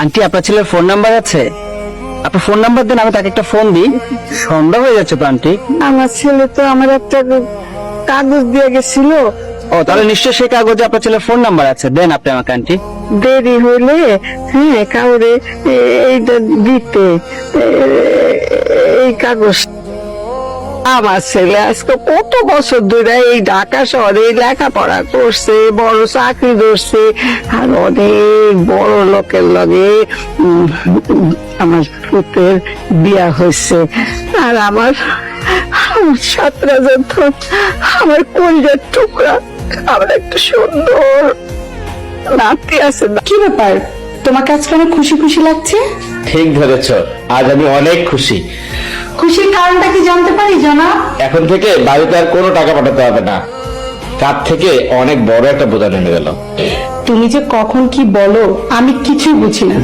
Aunty, আপনার ছেলের phone number আছে? আপনার ফোন নাম্বার দেন, আমি তাকে একটা ফোন দিই। সন্ধ্যা হয়ে যাচ্ছে তো আন্টি। আমার ছেলে তো আমার একটা কাগজ দিয়ে গেছিল, ও, তাহলে নিশ্চয়ই সেই কাগজে আপনার ছেলের ফোন নাম্বার আছে। দেন আপনি আমাকে আন্টি। দেরি হইলে হ্যাঁ কাউরে এইটা দিতে এই কাগজ। আমার ছেলে আজকে কত বছর ধরে এই ঢাকা শহরে লেখাপড়া করছে, বড় চাকরি ধরছে, আর অনেক বড় লোকের লগে আমার পুতের বিয়া হয়েছে। আর আমার সাতরা যত আমার কলজার টুকরা, আমার একটা সুন্দর নাতি আছে। কি ব্যাপার, তোমাকে আজকে অনেক খুশি খুশি লাগছে? ঠিক ধরেছ, আজ আমি অনেক খুশি। খুশির কারণটা কি জানতে পারি জনাব? এখন থেকে বাড়িতে আর কোনো টাকা পাঠাতে হবে না। কাঁধ থেকে অনেক বড় একটা বোঝা নেমে গেল। তুমি যে কখন কি বলো আমি কিছুই বুঝি না।